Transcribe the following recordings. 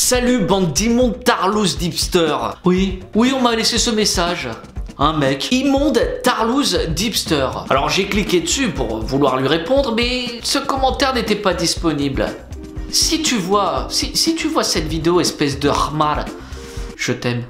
Salut bande d'immondes tarlouse d'hipster. Oui, on m'a laissé ce message. Un mec, immonde tarlouse d'hipster. Alors j'ai cliqué dessus pour vouloir lui répondre, mais ce commentaire n'était pas disponible. Si tu vois cette vidéo, espèce de rmal, je t'aime.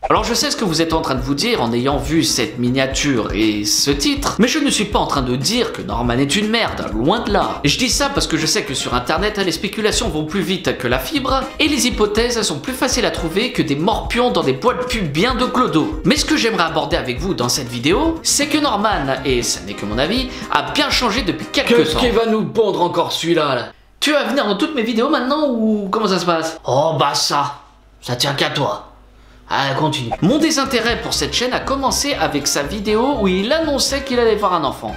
Alors je sais ce que vous êtes en train de vous dire en ayant vu cette miniature et ce titre, mais je ne suis pas en train de dire que Norman est une merde, loin de là. Et je dis ça parce que je sais que sur internet, les spéculations vont plus vite que la fibre, et les hypothèses sont plus faciles à trouver que des morpions dans des boîtes pubs bien de clodo. Mais ce que j'aimerais aborder avec vous dans cette vidéo, c'est que Norman, et ça n'est que mon avis, a bien changé depuis quelques temps. Qu'est-ce qu'il va nous pondre encore celui-là là? Tu vas venir dans toutes mes vidéos maintenant ou comment ça se passe? Oh bah ça tient qu'à toi. Allez, continue. Mon désintérêt pour cette chaîne a commencé avec sa vidéo où il annonçait qu'il allait voir un enfant.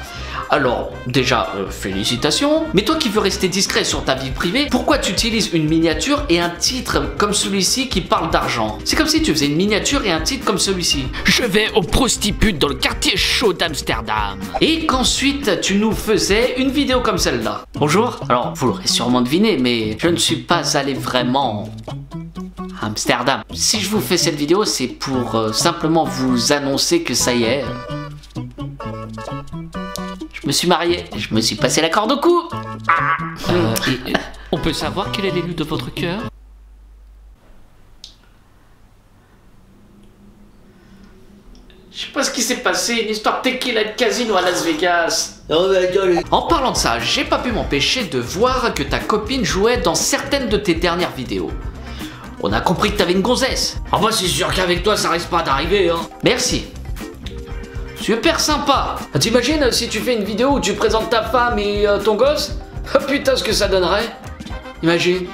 Alors, déjà, félicitations. Mais toi qui veux rester discret sur ta vie privée, pourquoi tu utilises une miniature et un titre comme celui-ci qui parle d'argent? C'est comme si tu faisais une miniature et un titre comme celui-ci. Je vais aux prostitutes dans le quartier chaud d'Amsterdam. Et qu'ensuite, tu nous faisais une vidéo comme celle-là. Bonjour. Alors, vous l'aurez sûrement deviné, mais je ne suis pas allé vraiment à Amsterdam. Si je vous fais cette vidéo, c'est pour simplement vous annoncer que ça y est. Je me suis marié, je me suis passé la corde au cou. On peut savoir quel est l'élu de votre cœur? Je sais pas ce qui s'est passé, une histoire tequila de casino à Las Vegas. En parlant de ça, j'ai pas pu m'empêcher de voir que ta copine jouait dans certaines de tes dernières vidéos. On a compris que t'avais une gonzesse. Ah bah c'est sûr qu'avec toi ça risque pas d'arriver hein. Merci. Super sympa. T'imagines si tu fais une vidéo où tu présentes ta femme et ton gosse? Oh putain ce que ça donnerait. Imagine.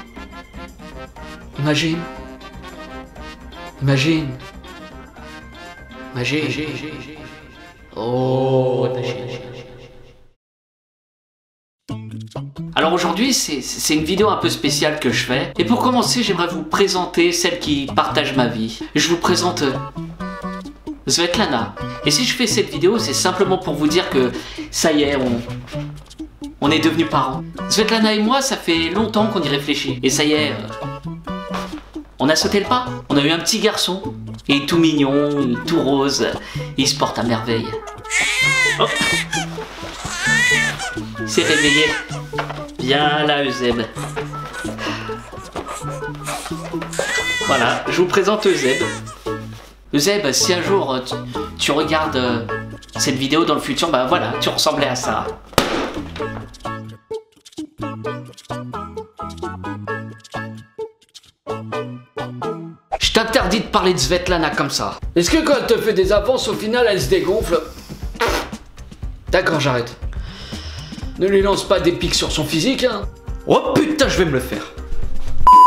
Oh. Alors aujourd'hui, c'est une vidéo un peu spéciale que je fais. Et pour commencer, j'aimerais vous présenter celle qui partage ma vie. Je vous présente Svetlana. Et si je fais cette vidéo, c'est simplement pour vous dire que ça y est, on est devenus parents. Svetlana et moi, ça fait longtemps qu'on y réfléchit. Et ça y est, on a sauté le pas. On a eu un petit garçon. Il est tout mignon, il est tout rose. Il se porte à merveille. Oh. Il s'est réveillé. Viens là, Euseb. Voilà, je vous présente Euseb. Euseb, si un jour tu regardes cette vidéo dans le futur, bah voilà, tu ressemblais à ça. Je t'interdis de parler de Svetlana comme ça. Est-ce que quand elle te fait des avances, au final elle se dégonfle? D'accord, j'arrête. Ne lui lance pas des pics sur son physique, hein. Oh putain, je vais me le faire.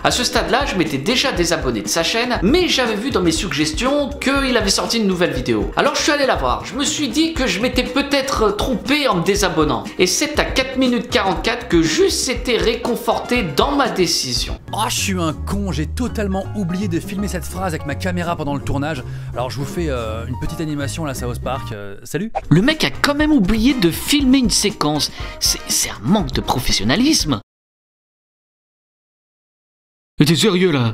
À ce stade-là, je m'étais déjà désabonné de sa chaîne, mais j'avais vu dans mes suggestions qu'il avait sorti une nouvelle vidéo. Alors je suis allé la voir, je me suis dit que je m'étais peut-être trompé en me désabonnant. Et c'est à 4 minutes 44 que j'eusse été réconforté dans ma décision. Oh, je suis un con, j'ai totalement oublié de filmer cette phrase avec ma caméra pendant le tournage. Alors je vous fais une petite animation là, South Park. Salut. Le mec a quand même oublié de filmer une séquence. C'est un manque de professionnalisme. Mais t'es sérieux là?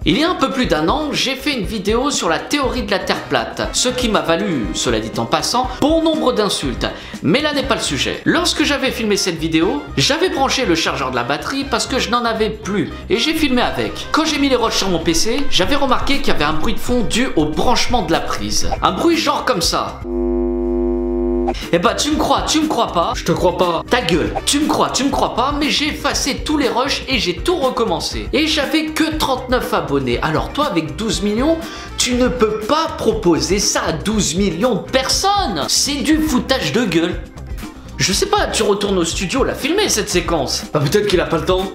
Il y a un peu plus d'un an, j'ai fait une vidéo sur la théorie de la Terre plate, ce qui m'a valu, cela dit en passant, bon nombre d'insultes. Mais là n'est pas le sujet. Lorsque j'avais filmé cette vidéo, j'avais branché le chargeur de la batterie parce que je n'en avais plus, et j'ai filmé avec. Quand j'ai mis les roches sur mon PC, j'avais remarqué qu'il y avait un bruit de fond dû au branchement de la prise. Un bruit genre comme ça. Eh bah tu me crois pas? Je te crois pas. Ta gueule, tu me crois pas, mais j'ai effacé tous les rushs et j'ai tout recommencé. Et j'avais que 39 abonnés. Alors toi avec 12 millions, tu ne peux pas proposer ça à 12 millions de personnes. C'est du foutage de gueule. Je sais pas, tu retournes au studio la filmer cette séquence. Bah peut-être qu'il a pas le temps.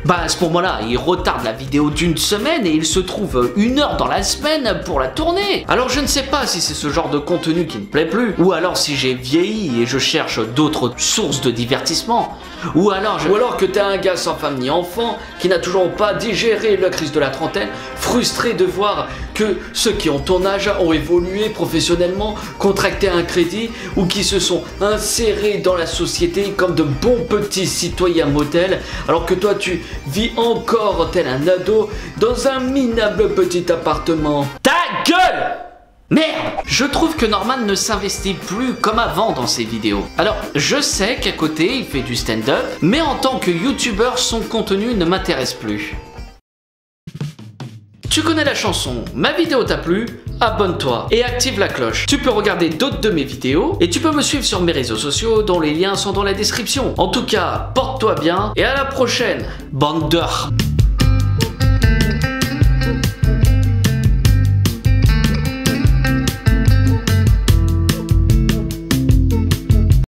Bah à ce moment-là, il retarde la vidéo d'une semaine et il se trouve 1 heure dans la semaine pour la tourner. Alors je ne sais pas si c'est ce genre de contenu qui ne plaît plus, ou alors si j'ai vieilli et je cherche d'autres sources de divertissement, ou alors que t'es un gars sans femme ni enfant, qui n'a toujours pas digéré la crise de la trentaine, frustré de voir que ceux qui ont ton âge ont évolué professionnellement, contracté un crédit ou qui se sont insérés dans la société comme de bons petits citoyens modèles, alors que toi tu vis encore tel un ado dans un minable petit appartement. Ta gueule! Merde! Je trouve que Norman ne s'investit plus comme avant dans ses vidéos. Alors, je sais qu'à côté, il fait du stand-up, mais en tant que youtubeur, son contenu ne m'intéresse plus. Tu connais la chanson, ma vidéo t'a plu? Abonne-toi et active la cloche. Tu peux regarder d'autres de mes vidéos et tu peux me suivre sur mes réseaux sociaux dont les liens sont dans la description. En tout cas, porte-toi bien et à la prochaine, bande d'heures.